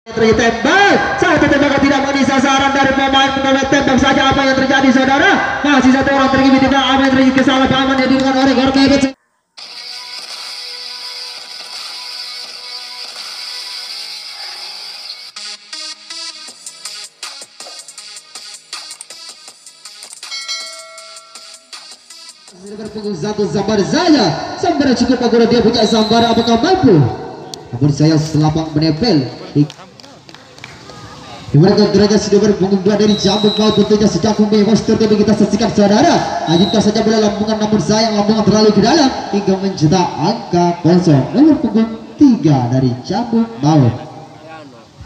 Tembak, satu tembakan tidak menjadi sasaran dari pemain tembak saja. Apa yang terjadi saudara? Masih satu orang tergigit, tidak apa yang terjadi, kesalahpahaman yang dilakukan oleh Gormebet. Berpunggung satu sambar saya, sambar cukup agar dia punya sambar, apakah mampu? Namun saya selapang menempel. Dimana derajat sudah berpunggung dua dari Jambung Maut, tentunya sejak bebas tertib kita saksikan saudara. Lanjutkan saja bola lambungan, namun sayang lambungan terlalu ke dalam hingga mencetak angka kosong. Nomor punggung 3 dari Jambung Maut.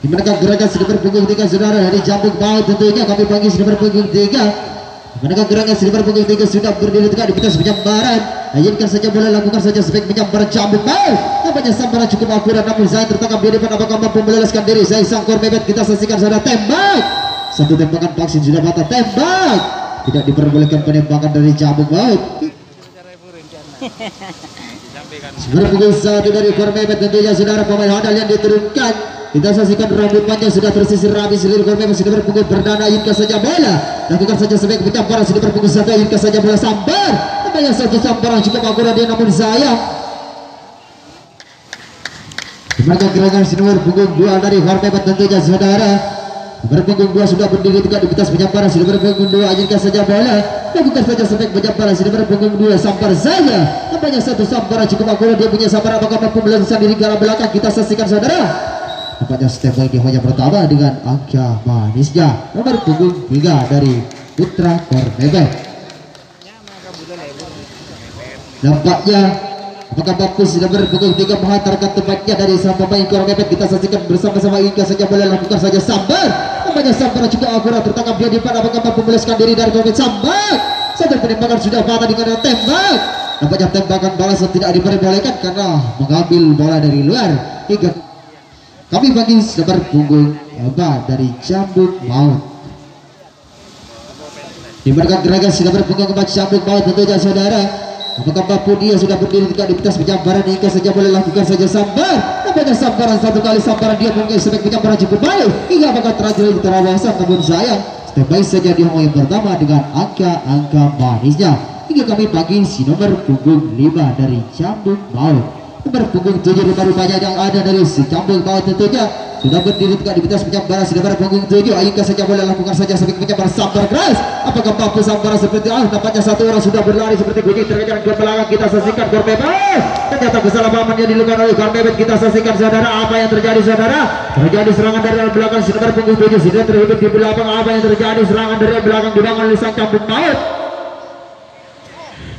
Dimana derajat sudah berpunggung 3 saudara dari Jambung Maut, tentunya kami panggil sudah berpunggung 3. Manakah gerangan silver punggung 3 sudah berdiri tegak di atas penyambaran. Ayunkan saja bola, lakukan saja sebaik penyambaran Jambung Maut. Namanya sambaran cukup akurat, namun saya tertangkap di depan. Apakah mampu meloloskan diri? Saya sang Gormebet, kita saksikan saudara. Tembak, satu tembakan vaksin sudah patah. Tembak, tidak diperbolehkan penembakan dari Jambung Maut. Silver punggung 1 dari Gormebet, tentunya saudara pemain handal yang diturunkan. Kita saksikan rambut panjang sudah tersisir rapi, seluruh Gormebet sudah berpunggung berdana. Ayunkan saja bola, lakukan saja sebaik penyambaran sudah berpunggung 1. Ayunkan saja bola, sambar, namanya satu sambaran cukup akurat dia, namun sayang. Dimana gerakan nomor punggung 2 dari Gormebet, tentunya saudara berpunggung 2 sudah berdiri tegak di atas penyambaran sudah berpunggung 2. Ayunkan saja bola, lakukan saja sebaik penyambaran sudah berpunggung 2. Sampar saja, namanya satu sambaran cukup akurat dia punya sambar. Apakah mampu meloloskan diri ke arah belakang? Kita saksikan saudara. Nampaknya step lagi hanya pertama dengan angka manisnya. Nomor punggung 3 dari Putra Gormebet. Nampaknya apakah mampu sudah berpunggung 3 menghantarkan tempatnya dari sang pemain Gormebet. Kita saksikan bersama-sama. Ingin saja boleh lakukan saja sambar, nampaknya sambar juga akurat tertangkap dia di depan. Apakah mampu meloloskan diri dari Gormebet? Sambar, satu penembakan sudah patah dengan tembak. Nampaknya tembakan balas tidak diperbolehkan karena mengambil bola dari luar. Hingga kami bagi nomor punggung 4 dari Jambung Maut. Dimana gerakan sudah berpunggung 4 Jambung Maut, tentunya saudara. Apakah mampu dia sudah berdiri tegak di atas penyambaran? Hingga saja boleh lakukan saja sambar, nampaknya sambaran satu kali sambaran dia mungkin sebaik penyambaran cukup baik. Hingga apakah terakhir di terawasan, namun sayang step by saja di yang pertama dengan angka manisnya. Hingga kami bagi si nomor punggung 5 dari Jambung Maut. Nomor punggung 7 rupa-rupanya yang ada dari si Jambung Maut, tentunya sudah berdiri tegak di atas penyambaran sudah berpunggung 7. Ayunkan saja boleh lakukan saja sebagai penyambaran sambar keras. Apakah mampu sambaran seperti nampaknya satu orang sudah berlari seperti kucing terkejar ke belakang. Kita saksikan Gormebet, ternyata kesalahpahaman yang dilakukan oleh Gormebet. Kita saksikan saudara apa yang terjadi saudara. Terjadi serangan dari belakang si nomor punggung 7 sudah terhimpit di belakang. Apa yang terjadi? Serangan dari belakang dibangun oleh sang Jambung Maut.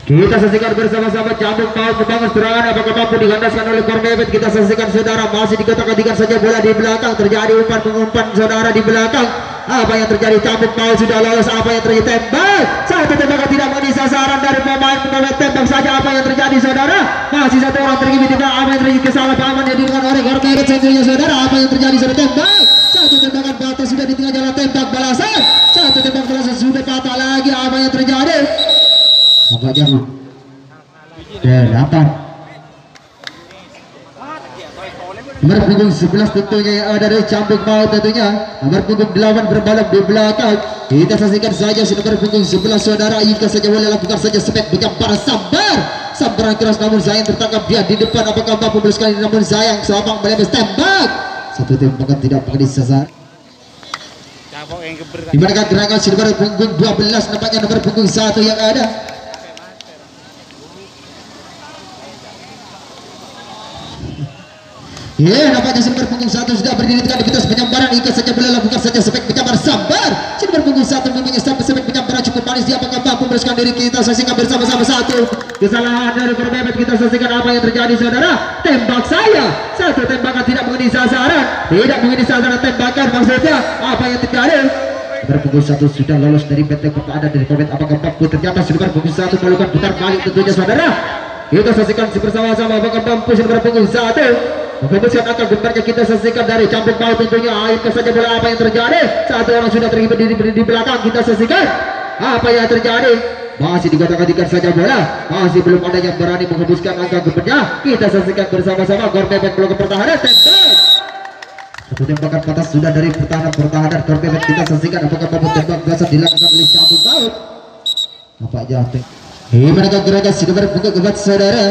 Kita saksikan bersama-sama Jambung Maut membangun serangan. Apakah mampu digandaskan oleh Gormebet? Kita saksikan saudara, masih dikotak-kotikan saja bola di belakang. Terjadi umpan-umpan saudara di belakang. Apa yang terjadi? Jambung Maut sudah lolos. Apa yang terjadi? Tembak, satu tembakan tidak menjadi sasaran dari pemain tembak saja. Apa yang terjadi saudara? Masih satu orang tergigit, tidak apa yang terjadi, kesalahpahaman yang dilakukan oleh Gormebet tentunya saudara. Apa yang terjadi? Sudah tembak, satu tembakan patah sudah di tengah jalan. Tembak balasan, satu tembak balasan sudah patah lagi. Apa yang terjadi? Nampaknya delapan. Nomor punggung 11 tentunya yang ada dari Jambung Maut, tentunya nomor punggung 8 berbalap di belakang. Kita saksikan saja si nomor punggung 11 saudara. Ayunkan saja boleh lakukan saja spek penyambaran sambaran keras, namun sayang tertangkap dia di depan. Apakah mampu meloloskan ini? Namun sayang selapang melempes tembak, satu tembakan tidak menjadi sasaran. Dimana gerakan si nomor punggung 12, nampaknya nomor punggung 1 yang ada. Nampaknya si nomor punggung 1 sudah berdiri tegak di atas penyambaran. Ingin saja boleh lakukan saja sebaik penyambaran sambar. Si nomor punggung 1 mempunyai sebaik penyambaran cukup manis. Dia apakah mampu meloloskan diri? Kita saksikan bersama-sama satu kesalahan dari Gormebet. Kita saksikan apa yang terjadi saudara. Tembak saya, satu tembakan tidak mengenai sasaran. Tidak mengenai sasaran tembakan, maksudnya apa yang terjadi? Nomor punggung 1 sudah lolos dari benteng pertahanan dari Gormebet. Apakah mampu? Ternyata si nomor punggung 1 melakukan putar balik tentunya saudara. Kita saksikan bersama-sama apakah mampu si nomor punggung 1 menghembuskan angka gembarnya. Kita saksikan dari Jambung Maut tentunya. Ayunkan saja bola. Apa yang terjadi? Satu orang sudah terlibat di belakang. Kita saksikan apa yang terjadi. Masih dikotak-kotikan saja bola. Masih belum ada yang berani menghembuskan angka gembarnya. Kita saksikan bersama-sama Gormebet melakukan pertahanan. Tembak, Satu tembakan patas sudah dari pertahanan Korbebet. Kita saksikan apakah mampu tembak biasa dilakukan oleh Cabut Maut. Apa jatuh? Mereka gerakan sudah berpukul keempat saudara.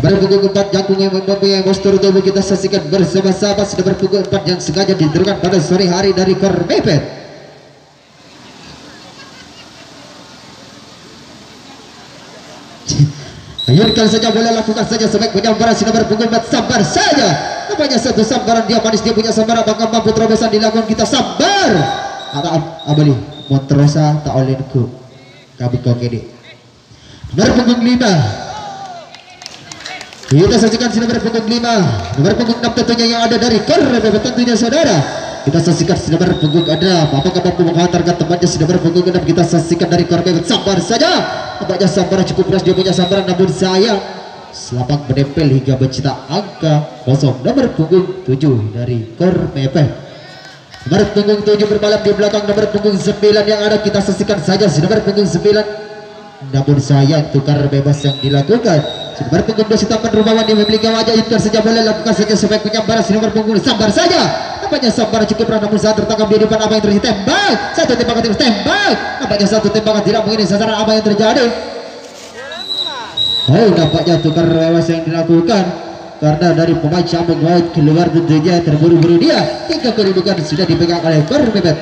Berpukul keempat Jakung yang mempunyai postur tubuh kita saksikan bersama-sama sudah berpukul 4 yang sengaja diterungkan pada sore hari dari Korbebet. Ayunkan saja, boleh lakukan saja sebaik penyambaran sudah berpukul 4, sambar saja. Namanya satu sambaran dia manis, dia punya sambaran apakah mampu terobosan dilakukan, kita sambar. Abali Montrosa tak olehku kami kau kini berpukul 5. Kita saksikan sudah berpukul 5, berpukul 6 tentunya yang ada dari Korbebet tentunya saudara. Kita saksikan sudah berpukul ada apakah mampu menghantarkan temannya sudah berpukul 6. Kita saksikan dari Korbebet, sambar saja. Nampaknya sambaran cukup keras, dia punya sambaran namun sayang selapak menempel hingga mencetak angka kosong. Nomor punggung 7 dari Korbebet. Nomor punggung 7 bermalam di belakang nomor punggung 9 yang ada. Kita saksikan saja nomor punggung 9 namun sayang tukar bebas yang dilakukan. Nomor punggung 2 Sitaman Rumawan dia memiliki wajah itu saja, boleh lakukan saja sebaik penyambaran nomor punggung sambar saja. Nampaknya sambaran cukup berat namun saat tertangkap di depan apa yang terjadi, tembak satu tembakan terus tembak. Nampaknya satu tembakan tidak mengenai sasaran, apa yang terjadi? Oh, nampaknya tukar bebas yang dilakukan karena dari pemain Cabut Maut keluar tentunya terburu-buru dia hingga kedudukan sudah dipegang oleh Korbebet.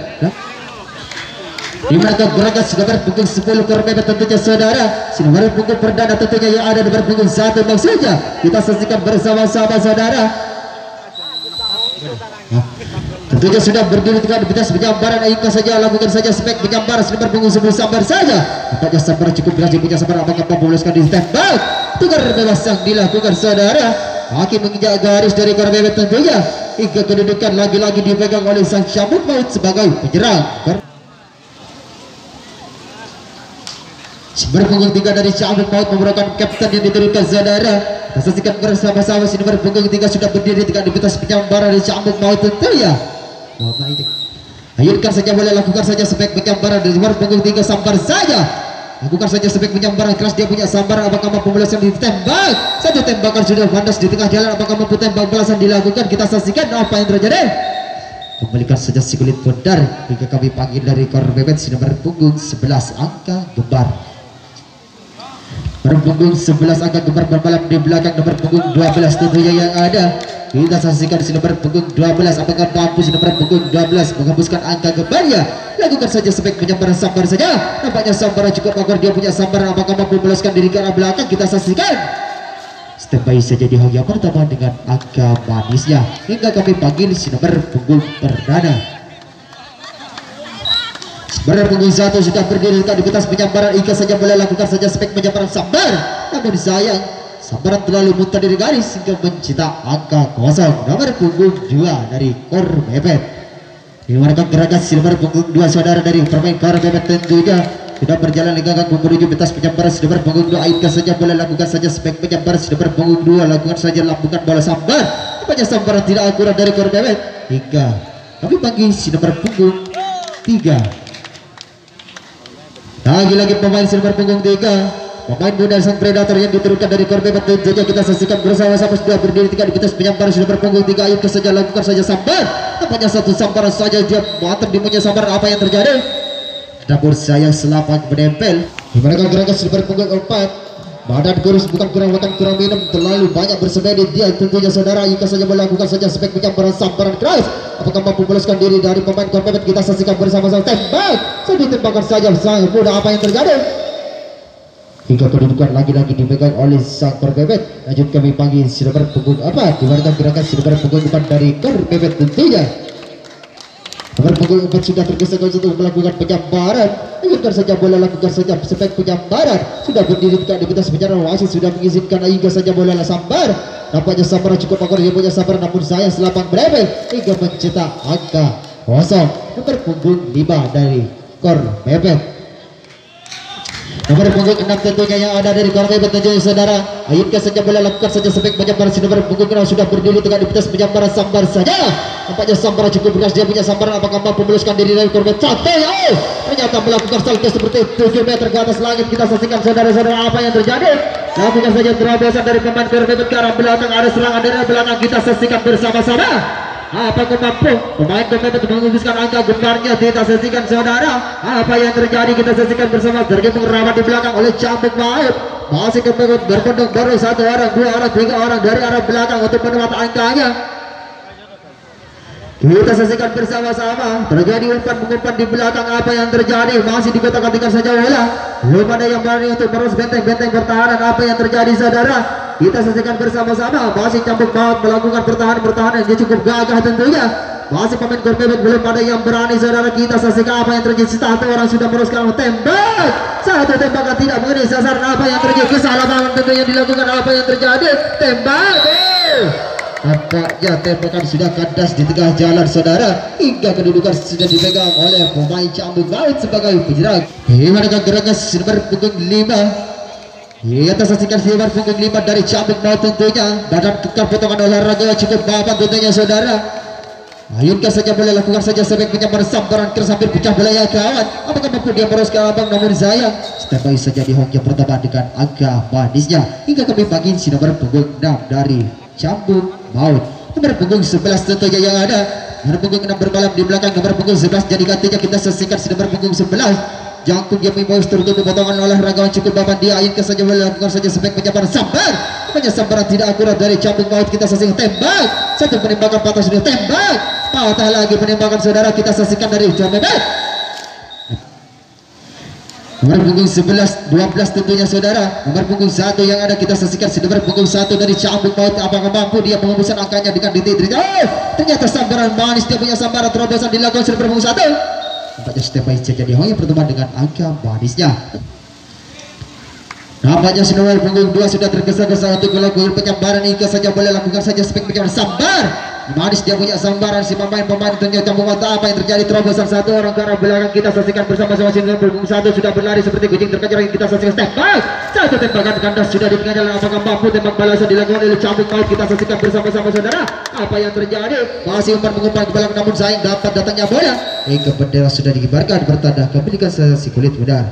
Di mana gerakan sudah berpukul 10 Korbebet tentunya saudara. Sudah berpukul perdana tentunya yang ada di berpukul 1 maksudnya. Kita saksikan bersama-sama saudara. Tentunya sudah berdiri tegak di atas penyambaran. Ayo saja lakukan saja spek penyambaran sudah berpunggung 10 sambar saja. Nampaknya sambaran cukup berhasil punya sambaran apakah mampu meloloskan di tembak. Tukar bebas yang dilakukan saudara. Hakim menginjak garis dari Korbebet tentunya hingga kedudukan lagi-lagi dipegang oleh sang Cabut Maut sebagai penyerang. Berpunggung 3 dari Cabut Maut merupakan kapten yang diturunkan saudara. Kita saksikan bersama-sama sini berpunggung 3 sudah berdiri tegak di atas penyambaran dari Cabut Maut tentunya. Ayunkan saja, boleh lakukan saja sebaik penyambaran dari berpunggung 3 sambar saja. Lakukan saja sebaik penyambaran keras, dia punya sambaran apakah mampu belasan ditembak. Satu tembakan sudah mandas di tengah jalan, apakah mampu tembak belasan dilakukan. Kita saksikan apa yang terjadi. Kembalikan saja si kulit bundar hingga kami panggil dari Korbebet sudah berpunggung 11 angka gembar. Berpunggung 11 angka gembar bermalam di belakang nomor punggung 12 tentunya yang ada. Kita saksikan sudah berpunggung 12 apakah mampu sudah berpunggung 12 menghembuskan angka gembarnya. Lakukan saja sebaik penyambaran sambar saja. Nampaknya sambaran cukup agar dia punya sambaran apakah mampu meloloskan diri ke arah belakang. Kita saksikan standby saja di hang yang pertama dengan angka manisnya hingga kami panggil si nomor punggung perdana. Berpunggung 1 sudah berdiri di atas penyambaran. Ika saja boleh lakukan saja spek penyambaran sambar namun sayang sambaran terlalu muntah dari garis hingga mencetak angka kosong. Nomor punggung 2 dari Korbebet. Diwarnakan gerakan silver punggung 2 saudara dari permain Korbebet tentunya sudah berjalan lenggang menuju atas penyambaran silver punggung 2. Ika saja boleh lakukan saja spek penyambaran silver punggung 2, lakukan saja lambungkan bola sambar. Nampaknya sambaran tidak akurat dari Korbebet hingga kami panggil si nomor punggung 3. Lagi-lagi pemain silver punggung 3 pemain muda sang predator yang diturunkan dari Korbebet tentunya. Kita saksikan bersama-sama sudah berdiri tegak di atas penyambaran silver punggung 3. Ayo saja lakukan saja sambar. Nampaknya satu sambaran saja dia mantap di punya sambar. Apa yang terjadi? Namun sayang selapak menempel. Mereka gerakan silver punggung 4. Badan kurus bukan kurang makan kurang minum, terlalu banyak bersemedi dia tentunya saudara. Jika saja melakukan saja spek penyambaran sambaran keras apakah mampu meloloskan diri dari pemain Korbebet. Kita saksikan bersama-sama tembak satu tembakan saja sangat mudah. Apa yang terjadi hingga kedudukan lagi-lagi dipegang oleh sang Korbebet. Lanjut kami panggil silver punggung apa diwarnakan gerakan silver punggung 4 dari Korbebet tentunya. Nomor punggung 4 sudah tergesa-gesa untuk melakukan penyambaran. Ingatkan saja boleh lakukan saja spek penyambaran. Sudah berdiri tegak di atas penyambaran. Wasit sudah mengizinkan hingga saja boleh sambar. Nampaknya sambaran cukup agar dia punya sambaran namun sayang selapang berepel hingga mencetak angka kosong. Nomor punggung 5 dari Korbebet. Nomor punggung 6 tentunya yang ada dari Korbebet tentunya saudara. Ayunkan saja boleh lakukan saja spek penyambaran. Si nomor punggung 6 sudah berdiri tegak di atas penyambaran sambar saja. Nampaknya sambaran cukup beras, dia punya sambaran apakah mampu meloloskan diri dari Korbebet. Santai, ternyata melakukan salto seperti 7 meter ke atas langit. Kita saksikan saudara-saudara apa yang terjadi. Lakukan saja terobosan dari pemain Korbebet ke arah belakang. Ada serangan dari belakang, kita saksikan bersama-sama. apakah mampu pemain kompetitif mengubiskan angka gembarnya? Kita saksikan saudara apa yang terjadi, kita saksikan bersama. Tergabung rapat di belakang oleh Cambuk Maut, masih kembali berpenduk baru satu orang, dua orang, tiga orang dari arah belakang untuk menembak angkanya. Kita saksikan bersama-sama. Terjadi umpan-umpan di belakang, apa yang terjadi? Masih dikotak-kotakan saja bola. Belum ada yang berani untuk terus benteng-benteng pertahanan. Apa yang terjadi saudara? Kita saksikan bersama-sama. Masih Cambuk Maut melakukan pertahanan dia cukup gagah tentunya. Masih pemain Gorbebek belum ada yang berani saudara. Kita saksikan apa yang terjadi. Satu orang sudah meruskan tembak. Satu tembakan tidak mengenai sasaran. Apa yang terjadi? Kesalahan tentunya dilakukan. Apa yang terjadi? Tembak. Nampaknya tembakan sudah kandas di tengah jalan saudara, hingga kedudukan sudah dipegang oleh pemain Cambuk Maut sebagai penyerang. Mereka gerakan nomor punggung 5. Kita saksikan nomor punggung 5 dari Cambuk Maut tentunya. Badan kekar potongan olahraga cukup mapan tentunya saudara. Ayunkan saja, boleh lakukan saja sebaik penyambar sambaran keras hampir pecah bola ya kawan. Apakah mampu dia meroskan abang, namun sayang step by saja di hongnya pertama dengan angka manisnya. Hingga kami bagi si nomor punggung 6 dari Cambuk Maut. Nomor punggung 11 tentunya yang ada. Nomor punggung 6 bermalam di belakang nomor punggung 11. Jadi gantinya kita saksikan si nomor punggung 11. Jangkung Yami Boys tertutup potongan olahraga cukup bapak dia. Ayunkan saja, boleh lakukan saja sebaik penyambar sambar. Sambaran tidak akurat dari Cambuk Maut. Kita saksikan tembak. Satu penembakan patah sudah tembak. Patah lagi penembakan saudara. Kita saksikan dari John Mehmet. Nomor punggung 11, 12 tentunya saudara. Nomor punggung 1 yang ada kita saksikan si nomor punggung 1 dari Cambuk Maut. Apakah mampu dia mengembuskan angkanya dengan DT? Ternyata sambaran manis, dia punya sambaran terobosan dilakukan si nomor punggung 1. Nampaknya step by step jadi hongnya pertemuan dengan angka manisnya. Nampaknya si nomor punggung 2 sudah tergesa-gesa untuk melakukan penyambaran. Ika saja boleh lakukan saja spek penyambaran sambar. Manis dia punya sambaran si pemain-pemain ternyata Cambuk Maut. Apa yang terjadi? Terobosan satu orang ke arah belakang. Kita saksikan bersama-sama si nomor punggung 1 sudah berlari seperti kucing terkejar. Kita saksikan tembak. Satu tembakan kandas sudah ditinggal dalam. Apakah mampu tembak balasan dilakukan oleh Cambuk Maut? Kita saksikan bersama-sama saudara. Apa yang terjadi? Masih umpan-umpan ke belakang, namun sayang dapat datangnya bola. Hingga bendera sudah dikibarkan bertanda kepemilikan si kulit muda.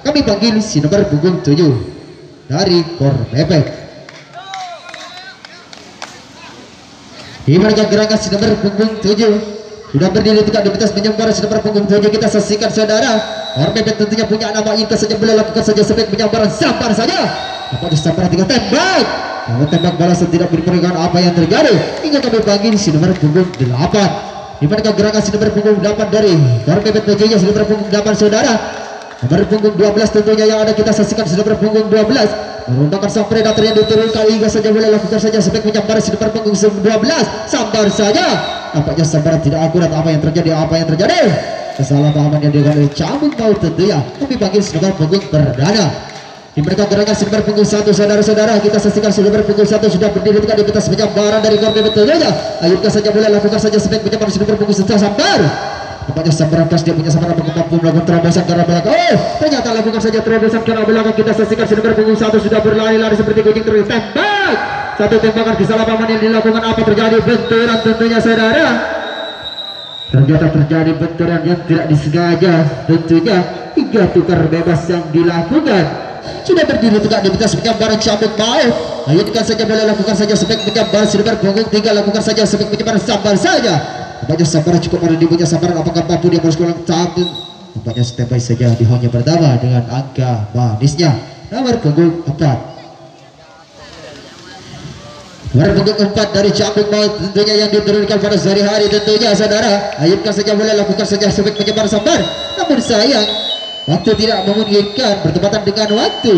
Kami panggil si nomor punggung 7 dari Gorbebek. Mereka gerakan si nomor punggung 7 sudah berdiri tegak di atas penyambaran si nomor punggung 7. Kita saksikan saudara. Gorbebek tentunya punya nama Inka saja, boleh lakukan saja sebaik penyambaran sambar saja. Apa sambaran tinggal tembak. Kalau tembak balasan tidak diberikan, apa yang terjadi? Hingga kami panggil si nomor punggung 8. Mereka gerakan si nomor punggung 8 dari Gorbebek tentunya si nomor punggung 8 saudara. Nomor punggung 12 tentunya yang ada kita saksikan si nomor punggung 12 merundangkan sang predator yang diturunkan. Hingga saja boleh lakukan saja sebaik menyambar si nomor punggung 12 sambar saja. Nampaknya sambaran tidak akurat. Apa yang terjadi? Apa yang terjadi? Kesalahpahaman yang dilakukan oleh Cambuk Maut tentunya. Kami panggil si nomor punggung perdana. Di mereka gerakan si nomor punggung 1 saudara-saudara. Kita saksikan si nomor punggung 1 sudah berdiri tegak di atas penyambaran dari Gorbebek tentunya. Ayunkan saja, boleh lakukan saja sebaik menyambar si nomor punggung 1 sambar. Nampaknya sambaran pas dia punya sambaran mampu melakukan terobosan ke arah belakang. Ternyata lakukan saja terobosan ke arah belakang. Kita saksikan si nomor punggung 1 sudah berlari-lari seperti kucing terus tembak. Satu tembakan kesalahpahaman yang dilakukan. Apa terjadi? Benturan tentunya saudara. Ternyata terjadi benturan yang tidak disengaja tentunya, hingga tukar bebas yang dilakukan. Sudah berdiri tegak di atas penyambaran Cambuk Maut. Ayunkan saja, boleh lakukan saja sebaik penyambaran si nomor punggung 3. Lakukan saja sebaik penyambaran sambar saja. Nampaknya sambaran cukup ada di punya sambaran. Apakah mampu dia harus kurang tampil? Nampaknya step by saja di hongnya pertama dengan angka manisnya. Nomor punggung 4. Nomor punggung 4 dari Cambuk Maut tentunya yang diturunkan pada sehari hari tentunya saudara. Ayunkan saja, boleh lakukan saja sebaik penyebar sambar. Namun sayang waktu tidak memungkinkan bertepatan dengan waktu.